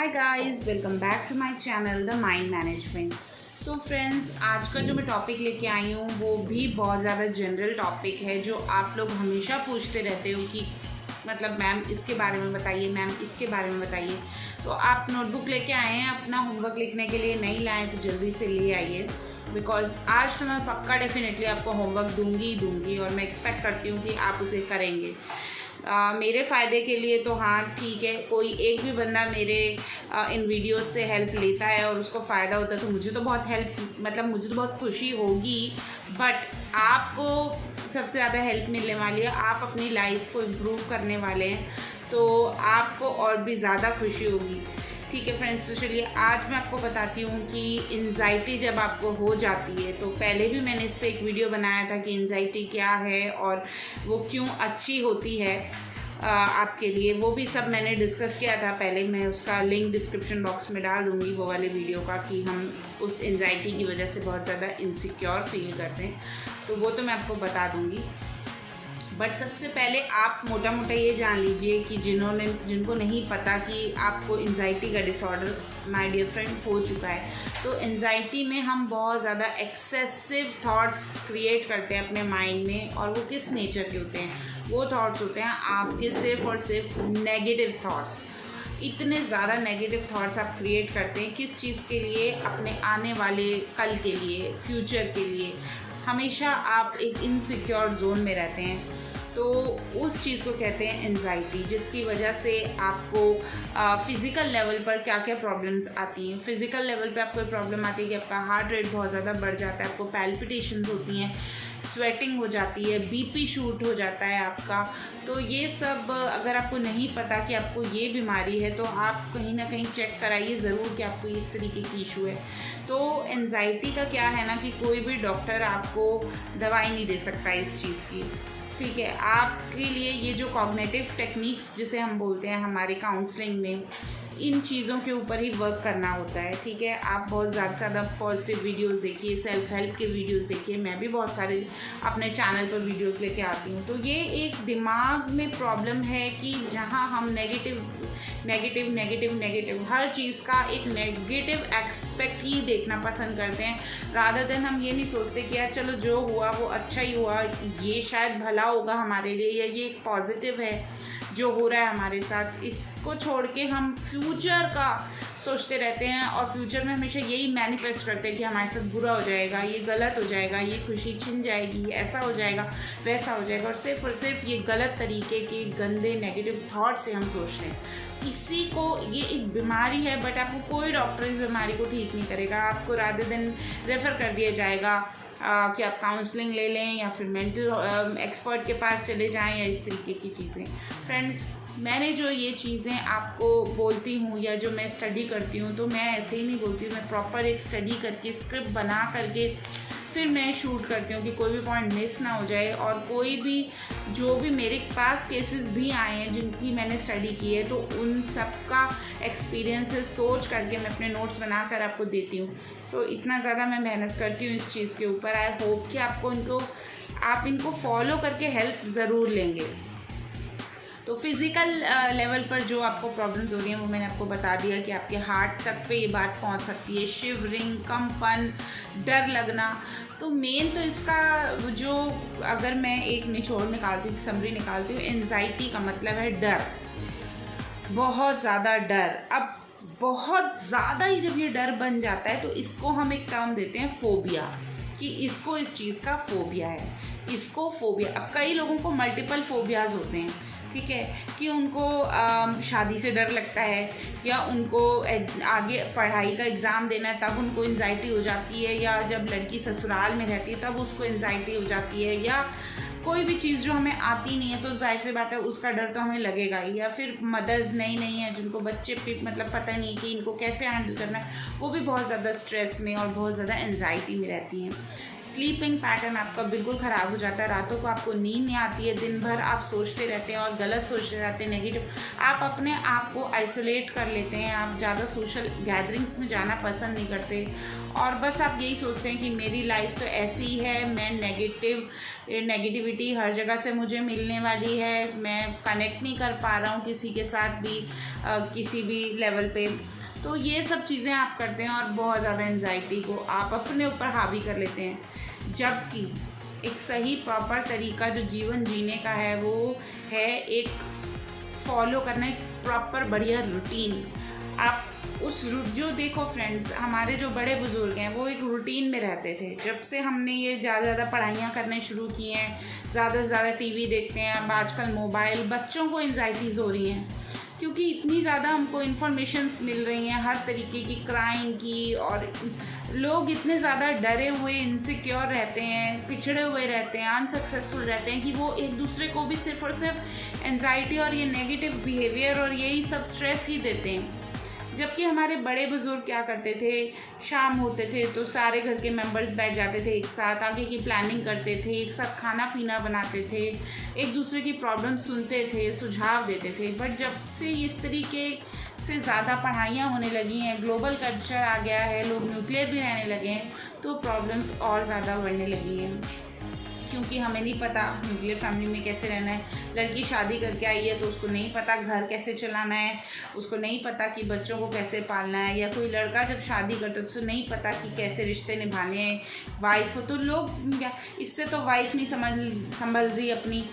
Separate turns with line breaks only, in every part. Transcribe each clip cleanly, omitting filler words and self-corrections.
Guys, welcome back to my channel the mind management. So friends, आज का जो मैं टॉपिक लेके आई हूँ वो भी बहुत ज़्यादा जनरल टॉपिक है जो आप लोग हमेशा पूछते रहते हो कि मतलब मैम इसके बारे में बताइए, मैम इसके बारे में बताइए। तो आप नोटबुक लेके आए हैं अपना होमवर्क लिखने के लिए, नहीं लाएँ तो जल्दी से ले आइए, बिकॉज आज तो मैं पक्का डेफिनेटली आपको होमवर्क दूंगी ही दूंगी और मैं एक्सपेक्ट करती हूँ कि आप उसे करेंगे। मेरे फ़ायदे के लिए तो हाँ ठीक है, कोई एक भी बंदा मेरे इन वीडियोस से हेल्प लेता है और उसको फ़ायदा होता है तो मुझे तो बहुत मुझे तो बहुत खुशी होगी। बट आपको सबसे ज़्यादा हेल्प मिलने वाली है, आप अपनी लाइफ को इम्प्रूव करने वाले हैं तो आपको और भी ज़्यादा खुशी होगी। ठीक है फ्रेंड्स, तो चलिए आज मैं आपको बताती हूँ कि एंजाइटी जब आपको हो जाती है, तो पहले भी मैंने इस पर एक वीडियो बनाया था कि एंजाइटी क्या है और वो क्यों अच्छी होती है आपके लिए, वो भी सब मैंने डिस्कस किया था पहले। मैं उसका लिंक डिस्क्रिप्शन बॉक्स में डाल दूँगी वो वाले वीडियो का, कि हम उस एंजाइटी की वजह से बहुत ज़्यादा इनसिक्योर फील करते हैं, तो वो तो मैं आपको बता दूँगी। बट सबसे पहले आप मोटा मोटा ये जान लीजिए कि जिनको नहीं पता कि आपको एंजाइटी का डिसऑर्डर माय डियर फ्रेंड हो चुका है, तो एंजाइटी में हम बहुत ज़्यादा एक्सेसिव थॉट्स क्रिएट करते हैं अपने माइंड में, और वो किस नेचर के होते हैं? वो थॉट्स होते हैं आपके सिर्फ और सिर्फ नेगेटिव थॉट्स। इतने ज़्यादा नेगेटिव थॉट्स आप क्रिएट करते हैं किस चीज़ के लिए? अपने आने वाले कल के लिए, फ्यूचर के लिए। हमेशा आप एक इनसिक्योर जोन में रहते हैं, तो उस चीज़ को कहते हैं एंजाइटी, जिसकी वजह से आपको फ़िज़िकल लेवल पर क्या क्या प्रॉब्लम्स आती हैं। फ़िज़िकल लेवल पे आपको प्रॉब्लम आती है कि आपका हार्ट रेट बहुत ज़्यादा बढ़ जाता है, आपको पैल्पिटेशंस होती हैं, स्वेटिंग हो जाती है, बीपी शूट हो जाता है आपका। तो ये सब अगर आपको नहीं पता कि आपको ये बीमारी है तो आप कहीं ना कहीं चेक कराइए ज़रूर कि आपको इस तरीके की इशू है। तो एंजाइटी का क्या है ना कि कोई भी डॉक्टर आपको दवाई नहीं दे सकता इस चीज़ की। ठीक है, आपके लिए ये जो कॉग्निटिव टेक्निक्स जिसे हम बोलते हैं हमारे काउंसलिंग में, इन चीज़ों के ऊपर ही वर्क करना होता है। ठीक है, आप बहुत ज़्यादा से ज़्यादा पॉजिटिव वीडियोस देखिए, सेल्फ हेल्प के वीडियोस देखिए। मैं भी बहुत सारे अपने चैनल पर वीडियोस लेके आती हूँ। तो ये एक दिमाग में प्रॉब्लम है कि जहाँ हम नेगेटिव नेगेटिव नेगेटिव नेगेटिव हर चीज़ का एक नेगेटिव एस्पेक्ट ही देखना पसंद करते हैं, रादर देन हम ये नहीं सोचते कि यार चलो जो हुआ वो अच्छा ही हुआ, ये शायद भला होगा हमारे लिए, या ये एक पॉजिटिव है जो हो रहा है हमारे साथ। इसको छोड़ के हम फ्यूचर का सोचते रहते हैं और फ्यूचर में हमेशा यही मैनिफेस्ट करते हैं कि हमारे साथ बुरा हो जाएगा, ये गलत हो जाएगा, ये खुशी छिन जाएगी, ऐसा हो जाएगा, वैसा हो जाएगा, और सिर्फ ये गलत तरीके के गंदे नेगेटिव थॉट से हम सोचते हैं। इसी को ये एक बीमारी है, बट आपको कोई डॉक्टर इस बीमारी को ठीक नहीं करेगा। आपको रादर दिन रेफ़र कर दिया जाएगा कि आप काउंसलिंग ले लें या फिर मेंटल एक्सपर्ट के पास चले जाएं या इस तरीके की चीज़ें। फ्रेंड्स, मैंने जो ये चीज़ें आपको बोलती हूँ या जो मैं स्टडी करती हूँ, तो मैं ऐसे ही नहीं बोलती हूँ, मैं प्रॉपर एक स्टडी करके स्क्रिप्ट बना करके फिर मैं शूट करती हूँ कि कोई भी पॉइंट मिस ना हो जाए। और कोई भी जो भी मेरे पास केसेस भी आए हैं जिनकी मैंने स्टडी की है, तो उन सब का एक्सपीरियंसेस सोच करके मैं अपने नोट्स बनाकर आपको देती हूँ। तो इतना ज़्यादा मैं मेहनत करती हूँ इस चीज़ के ऊपर। आई होप कि आप इनको फॉलो करके हेल्प ज़रूर लेंगे। तो फिज़िकल लेवल पर जो आपको प्रॉब्लम्स हो रही हैं वो मैंने आपको बता दिया कि आपके हार्ट तक पे ये बात पहुंच सकती है, शिवरिंग, कंपन, डर लगना। तो मेन तो इसका जो, अगर मैं एक निचोड़ निकालती हूँ, समरी निकालती हूँ, एंजाइटी का मतलब है डर, बहुत ज़्यादा डर। अब बहुत ज़्यादा ही जब ये डर बन जाता है तो इसको हम एक टर्म देते हैं फोबिया, कि इसको इस चीज़ का फोबिया है, इसको फोबिया। अब कई लोगों को मल्टीपल फोबियाज़ होते हैं, ठीक है, कि उनको शादी से डर लगता है, या उनको आगे पढ़ाई का एग्ज़ाम देना है तब उनको एंजाइटी हो जाती है, या जब लड़की ससुराल में रहती है तब उसको एंजाइटी हो जाती है, या कोई भी चीज़ जो हमें आती नहीं है तो जाहिर सी बात है उसका डर तो हमें लगेगा ही। या फिर मदर्स नई है जिनको बच्चे पे मतलब पता नहीं कि इनको कैसे हैंडल करना है, वो भी बहुत ज़्यादा स्ट्रेस में और बहुत ज़्यादा एंजाइटी में रहती हैं। स्लीपिंग पैटर्न आपका बिल्कुल ख़राब हो जाता है, रातों को आपको नींद नहीं आती है, दिन भर आप सोचते रहते हैं और गलत सोचते रहते हैं, नेगेटिव। आप अपने आप को आइसोलेट कर लेते हैं, आप ज़्यादा सोशल गैदरिंग्स में जाना पसंद नहीं करते, और बस आप यही सोचते हैं कि मेरी लाइफ तो ऐसी ही है, मैं नेगेटिविटी हर जगह से मुझे मिलने वाली है, मैं कनेक्ट नहीं कर पा रहा हूँ किसी के साथ भी किसी भी लेवल पे। तो ये सब चीज़ें आप करते हैं और बहुत ज़्यादा एंजाइटी को आप अपने ऊपर हावी कर लेते हैं। जबकि एक सही प्रॉपर तरीका जो जीवन जीने का है वो है एक फॉलो करना एक प्रॉपर बढ़िया रूटीन। आप उस जो देखो फ्रेंड्स, हमारे जो बड़े बुजुर्ग हैं वो एक रूटीन में रहते थे। जब से हमने ये ज़्यादा पढ़ाइयाँ करने शुरू की हैं, ज़्यादा से ज़्यादा टीवी देखते हैं, अब आजकल मोबाइल, बच्चों को एंजाइटीज़ हो रही हैं क्योंकि इतनी ज़्यादा हमको इन्फॉर्मेशंस मिल रही हैं हर तरीके की क्राइम की, और लोग इतने ज़्यादा डरे हुए, इनसिक्योर रहते हैं, पिछड़े हुए रहते हैं, अनसक्सेसफुल रहते हैं कि वो एक दूसरे को भी सिर्फ और सिर्फ एंजाइटी और ये नेगेटिव बिहेवियर और यही सब स्ट्रेस ही देते हैं। जबकि हमारे बड़े बुजुर्ग क्या करते थे, शाम होते थे तो सारे घर के मेंबर्स बैठ जाते थे एक साथ, आगे की प्लानिंग करते थे, एक साथ खाना पीना बनाते थे, एक दूसरे की प्रॉब्लम सुनते थे, सुझाव देते थे। बट जब से इस तरीके से ज़्यादा पढ़ाइयाँ होने लगी हैं, ग्लोबल कल्चर आ गया है, लोग न्यूक्लियर भी रहने लगे हैं, तो प्रॉब्लम्स और ज़्यादा बढ़ने लगी हैं। क्योंकि हमें नहीं पता न्यूक्लियर फैमिली में कैसे रहना है। लड़की शादी करके आई है तो उसको नहीं पता घर कैसे चलाना है, उसको नहीं पता कि बच्चों को कैसे पालना है। या कोई लड़का जब शादी करता है तो उसे नहीं पता कि कैसे रिश्ते निभाने हैं। वाइफ हो तो लोग इससे तो वाइफ नहीं संभल रही अपनी,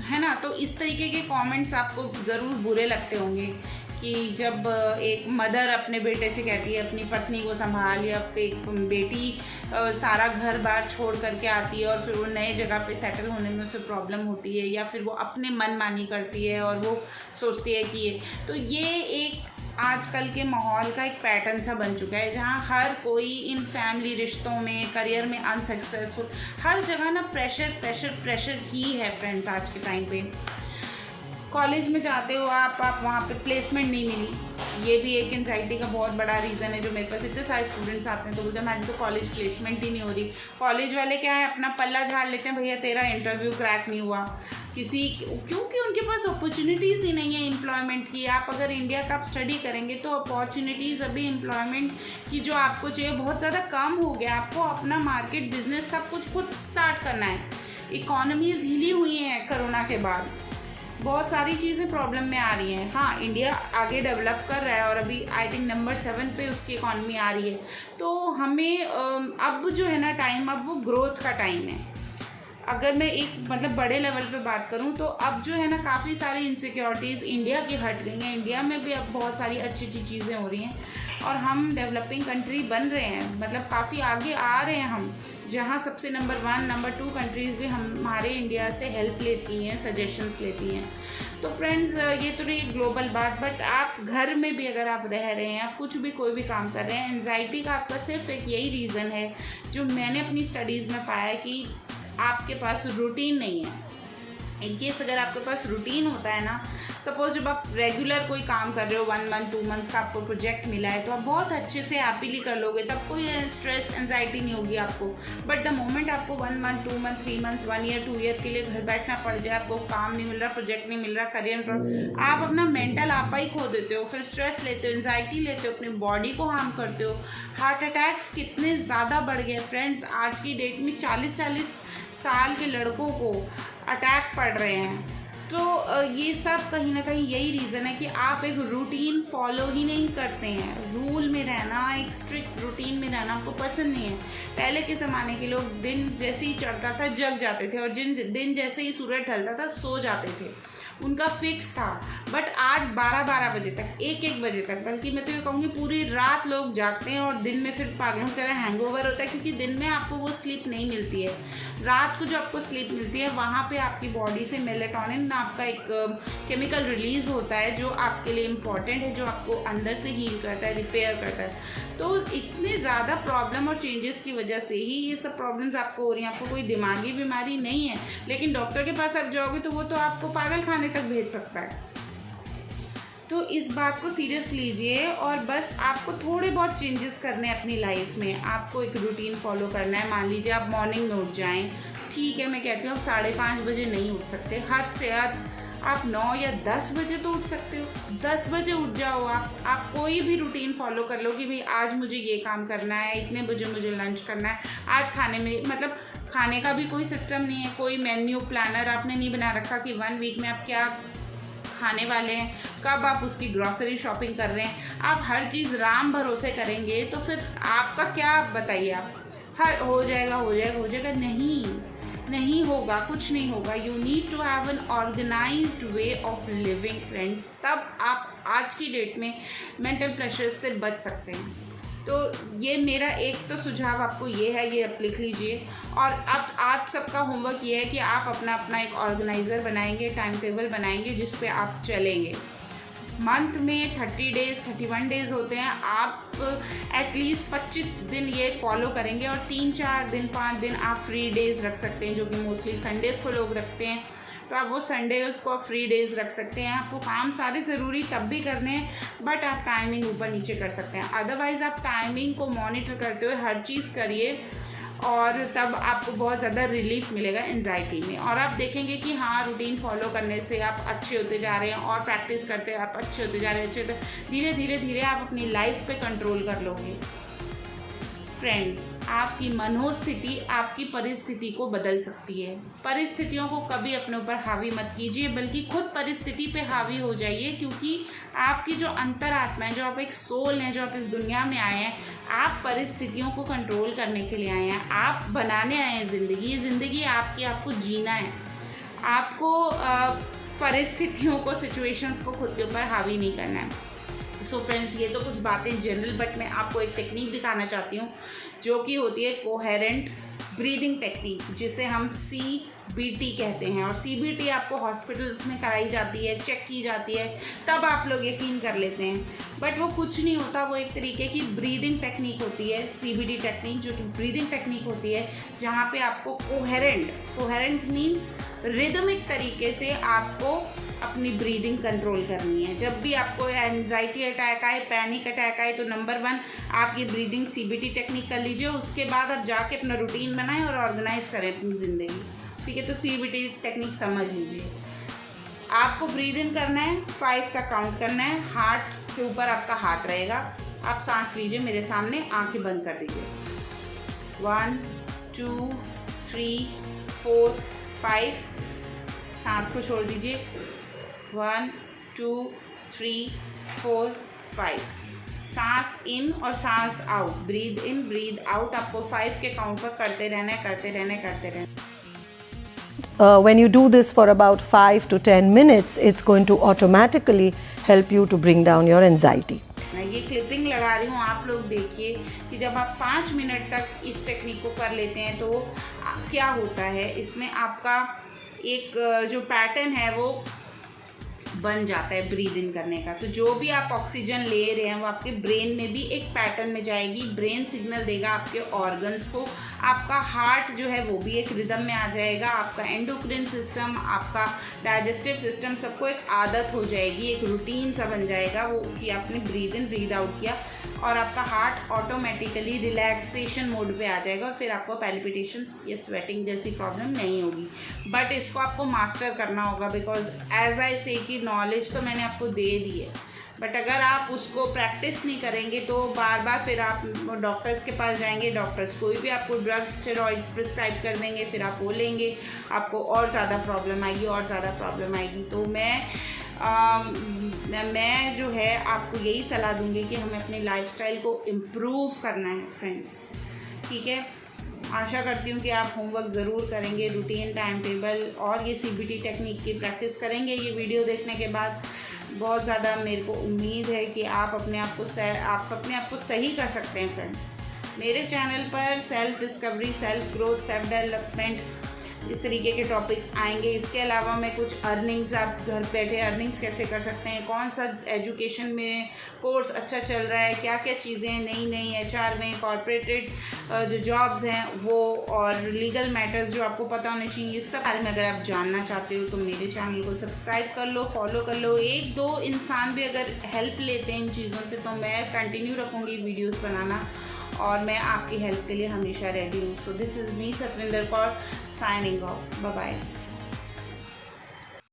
है ना। तो इस तरीके के कमेंट्स आपको ज़रूर बुरे लगते होंगे कि जब एक मदर अपने बेटे से कहती है अपनी पत्नी को संभाल, या एक बेटी सारा घर बार छोड़ करके आती है और फिर वो नए जगह पे सेटल होने में उसे प्रॉब्लम होती है, या फिर वो अपने मनमानी करती है और वो सोचती है कि ये एक आजकल के माहौल का एक पैटर्न सा बन चुका है जहाँ हर कोई इन फैमिली रिश्तों में, करियर में अनसक्सेसफुल, हर जगह ना प्रेशर प्रेशर प्रेशर ही है फ्रेंड्स। आज के टाइम पे कॉलेज में जाते हो आप वहाँ पे प्लेसमेंट नहीं मिली, ये भी एक एंजाइटी का बहुत बड़ा रीज़न है। जो मेरे पास इतने सारे स्टूडेंट्स आते हैं तो बोलते हैं मैडम तो कॉलेज प्लेसमेंट ही नहीं हो रही। कॉलेज वाले क्या है, अपना पल्ला झाड़ लेते हैं, भैया तेरा इंटरव्यू क्रैक नहीं हुआ क्योंकि उनके पास अपॉर्चुनिटीज़ ही नहीं है एम्प्लॉयमेंट की। आप अगर इंडिया का आप स्टडी करेंगे तो अपॉर्चुनिटीज़ अभी एम्प्लॉयमेंट की जो आपको चाहिए बहुत ज़्यादा कम हो गया। आपको अपना मार्केट, बिजनेस सब कुछ खुद स्टार्ट करना है। इकोनॉमीज़ हिली हुई हैं कोरोना के बाद, बहुत सारी चीज़ें प्रॉब्लम में आ रही हैं। हाँ, इंडिया आगे डेवलप कर रहा है और अभी आई थिंक नंबर 7 पे उसकी इकॉनमी आ रही है। तो हमें अब जो है ना टाइम, अब वो ग्रोथ का टाइम है। अगर मैं एक मतलब बड़े लेवल पे बात करूं तो अब जो है ना काफ़ी सारी इनसिक्योरिटीज़ इंडिया की हट गई हैं। इंडिया में भी अब बहुत सारी अच्छी अच्छी चीज़ें हो रही हैं और हम डेवलपिंग कंट्री बन रहे हैं, मतलब काफ़ी आगे आ रहे हैं हम, जहाँ सबसे नंबर 1, नंबर 2 कंट्रीज़ भी हमारे इंडिया से हेल्प लेती हैं, सजेशंस लेती हैं। तो फ्रेंड्स, ये तो रही ग्लोबल बात, बट आप घर में भी अगर आप रह रहे हैं, आप कुछ भी कोई भी काम कर रहे हैं, एंजाइटी का आपका सिर्फ एक यही रीज़न है जो मैंने अपनी स्टडीज़ में पाया है कि आपके पास रूटीन नहीं है। इन केस अगर आपके पास रूटीन होता है ना, सपोज जब आप रेगुलर कोई काम कर रहे हो, 1 मंथ 2 मंथ्स का आपको प्रोजेक्ट मिला है तो आप बहुत अच्छे से हैप्पीली कर लोगे, तब कोई स्ट्रेस एंजाइटी नहीं होगी आपको। बट द मोमेंट आपको 1 month 2 month 3 months 1 year 2 year के लिए घर बैठना पड़ जाए, आपको काम नहीं मिल रहा, प्रोजेक्ट नहीं मिल रहा, करियर, आप अपना मेंटल आपा ही खो देते हो, फिर स्ट्रेस लेते हो, एंजाइटी लेते हो, अपनी बॉडी को हार्म करते हो। हार्ट अटैक्स कितने ज़्यादा बढ़ गए फ्रेंड्स, आज की डेट में 40-40 साल के लड़कों को अटैक पड़ रहे हैं। तो ये सब कहीं ना कहीं यही रीज़न है कि आप एक रूटीन फॉलो ही नहीं करते हैं। रूल में रहना, एक स्ट्रिक्ट रूटीन में रहना आपको पसंद नहीं है। पहले के ज़माने के लोग दिन जैसे ही चढ़ता था जग जाते थे और दिन जैसे ही सूरज ढलता था सो जाते थे, उनका फिक्स था। बट आज 12-12 बजे तक, 1-1 बजे तक, बल्कि मैं तो ये कहूँगी पूरी रात लोग जागते हैं और दिन में फिर पागलों की तरह हैंगओवर होता है, क्योंकि दिन में आपको वो स्लीप नहीं मिलती है। रात को जो आपको स्लीप मिलती है वहाँ पे आपकी बॉडी से मेलेटोनिन आपका एक केमिकल रिलीज़ होता है जो आपके लिए इम्पॉर्टेंट है, जो आपको अंदर से हील करता है, रिपेयर करता है। तो इतने ज़्यादा प्रॉब्लम और चेंजेस की वजह से ही ये सब प्रॉब्लम्स आपको हो रही हैं। आपको कोई दिमागी बीमारी नहीं है, लेकिन डॉक्टर के पास आप जाओगे तो वो तो आपको पागल खाने तक भेज सकता है। तो इस बात को सीरियस लीजिए और बस आपको थोड़े बहुत चेंजेस करने हैं अपनी लाइफ में। आपको एक रूटीन फॉलो करना है। मान लीजिए आप मॉर्निंग में उठ जाएं, ठीक है, मैं कहती हूँ आप 5:30 बजे नहीं उठ सकते, हद से हद आप 9 या 10 बजे तो उठ सकते हो। 10 बजे उठ जाओ आप कोई भी रूटीन फॉलो कर लो कि भाई आज मुझे ये काम करना है, इतने बजे मुझे लंच करना है, आज खाने में मतलब खाने का भी कोई सिस्टम नहीं है, कोई मेन्यू प्लानर आपने नहीं बना रखा कि 1 वीक में आप क्या खाने वाले हैं, कब आप उसकी ग्रॉसरी शॉपिंग कर रहे हैं, आप हर चीज़ राम भरोसे करेंगे तो फिर आपका क्या बताइए आप, हर हो जाएगा, नहीं होगा, कुछ नहीं होगा। You need to have an organised way of living friends, तब आप आज की डेट में मेंटल प्रेशर से बच सकते हैं। तो ये मेरा एक तो सुझाव आपको ये है, ये आप लिख लीजिए। और अब आप सबका होमवर्क ये है कि आप अपना एक ऑर्गेनाइज़र बनाएंगे, टाइम टेबल बनाएंगे जिस पे आप चलेंगे। मंथ में 30 डेज़ 31 डेज़ होते हैं, आप एटलीस्ट 25 दिन ये फॉलो करेंगे और 3-4 दिन 5 दिन आप फ्री डेज़ रख सकते हैं, जो कि मोस्टली संडेज़ को लोग रखते हैं। तो आप वो संडेज़ को फ्री डेज़ रख सकते हैं। आपको काम सारे ज़रूरी तब भी करने हैं, बट आप टाइमिंग ऊपर नीचे कर सकते हैं। अदरवाइज़ आप टाइमिंग को मॉनिटर करते हुए हर चीज़ करिए और तब आपको बहुत ज़्यादा रिलीफ मिलेगा एंजाइटी में। और आप देखेंगे कि हाँ, रूटीन फॉलो करने से आप अच्छे होते जा रहे हैं और प्रैक्टिस करते आप अच्छे होते जा रहे हैं, धीरे आप अपनी लाइफ पे कंट्रोल कर लोगे। फ्रेंड्स, आपकी मनोस्थिति आपकी परिस्थिति को बदल सकती है। परिस्थितियों को कभी अपने ऊपर हावी मत कीजिए, बल्कि खुद परिस्थिति पे हावी हो जाइए, क्योंकि आपकी जो अंतरात्मा है, जो आप एक सोल हैं, जो आप इस दुनिया में आए हैं, आप परिस्थितियों को कंट्रोल करने के लिए आए हैं। आप बनाने आए हैं ज़िंदगी, ये ज़िंदगी आपकी, आपको जीना है। आपको परिस्थितियों को, सिचुएशंस को खुद के ऊपर हावी नहीं करना है। सो फ्रेंड्स, ये तो कुछ बातें जनरल, बट मैं आपको एक टेक्निक दिखाना चाहती हूँ जो कि होती है कोहेरेंट ब्रीदिंग टेक्निक, जिसे हम CBT कहते हैं। और CBT आपको हॉस्पिटल्स में कराई जाती है, चेक की जाती है, तब आप लोग यकीन कर लेते हैं। बट वो कुछ नहीं होता, वो एक तरीके की ब्रीदिंग टेक्निक होती है, CBT टेक्निक, जो कि ब्रीदिंग टेक्निक होती है, जहाँ पे आपको कोहेरेंट मीन्स रिदमिक तरीके से आपको अपनी ब्रीदिंग कंट्रोल करनी है। जब भी आपको एंजाइटी अटैक आए, पैनिक अटैक आए, तो नंबर 1 आप ये ब्रीदिंग CBT टेक्निक कर लीजिए। उसके बाद आप जाके अपना रूटीन बनाएं और ऑर्गेनाइज करें अपनी ज़िंदगी, ठीक है। तो CBT टेक्निक समझ लीजिए। आपको ब्रीद इन करना है, 5 तक काउंट करना है, हार्ट के ऊपर आपका हाथ रहेगा। आप सांस लीजिए मेरे सामने, आंखें बंद कर दीजिए। 1 2 3 4 5, सांस को छोड़ दीजिए। 1 2 3 4 5, सांस इन और सांस out, breathe in breathe out. आपको 5 के काउंट पर करते रहना है।
When you do this for about 5 to 10 minutes, it's going to automatically help you to bring down your anxiety.
मैं ये क्लिपिंग लगा रही हूँ, आप लोग देखिए कि जब आप 5 मिनट तक इस टेक्निक को कर लेते हैं तो क्या होता है। इसमें आपका एक जो पैटर्न है वो बन जाता है ब्रीद इन करने का। तो जो भी आप ऑक्सीजन ले रहे हैं वो आपके ब्रेन में भी एक पैटर्न में जाएगी, ब्रेन सिग्नल देगा आपके ऑर्गन्स को, आपका हार्ट जो है वो भी एक रिदम में आ जाएगा, आपका एंडोक्रिन सिस्टम, आपका डाइजेस्टिव सिस्टम, सबको एक आदत हो जाएगी, एक रूटीन सा बन जाएगा वो कि आपने ब्रीद इन ब्रीद आउट किया, और आपका हार्ट ऑटोमेटिकली रिलैक्सेशन मोड पे आ जाएगा और फिर आपको पैल्पिटेशंस या स्वेटिंग जैसी प्रॉब्लम नहीं होगी। बट इसको आपको मास्टर करना होगा, बिकॉज एज आई से कि नॉलेज तो मैंने आपको दे दी है, बट अगर आप उसको प्रैक्टिस नहीं करेंगे तो बार बार फिर आप डॉक्टर्स के पास जाएंगे, डॉक्टर्स कोई भी आपको ड्रग्स स्टेरॉइड्स प्रिस्क्राइब कर देंगे, फिर आप वो लेंगे, आपको और ज़्यादा प्रॉब्लम आएगी। तो मैं जो है आपको यही सलाह दूंगी कि हमें अपनी लाइफस्टाइल को इम्प्रूव करना है फ्रेंड्स, ठीक है। आशा करती हूँ कि आप होमवर्क ज़रूर करेंगे, रूटीन, टाइम टेबल और ये CBT टेक्निक की प्रैक्टिस करेंगे। ये वीडियो देखने के बाद बहुत ज़्यादा मेरे को उम्मीद है कि आप अपने आप को सही कर सकते हैं फ्रेंड्स। मेरे चैनल पर self discovery, self growth, self development, इस तरीके के टॉपिक्स आएंगे। इसके अलावा मैं कुछ अर्निंग्स, आप घर बैठे अर्निंग्स कैसे कर सकते हैं, कौन सा एजुकेशन में कोर्स अच्छा चल रहा है, क्या क्या चीज़ें नई HR में, कॉर्पोरेटेड जो जॉब्स हैं वो, और लीगल मैटर्स जो आपको पता होने चाहिए, इस सब बारे में अगर आप जानना चाहते हो तो मेरे चैनल को सब्सक्राइब कर लो, फॉलो कर लो। 1-2 इंसान भी अगर हेल्प लेते हैं इन चीज़ों से तो मैं कंटिन्यू रखूँगी वीडियोज़ बनाना, और मैं आपकी हेल्प के लिए हमेशा रेडी हूँ। So this is me, Satvinder Kaur, signing off. Bye bye.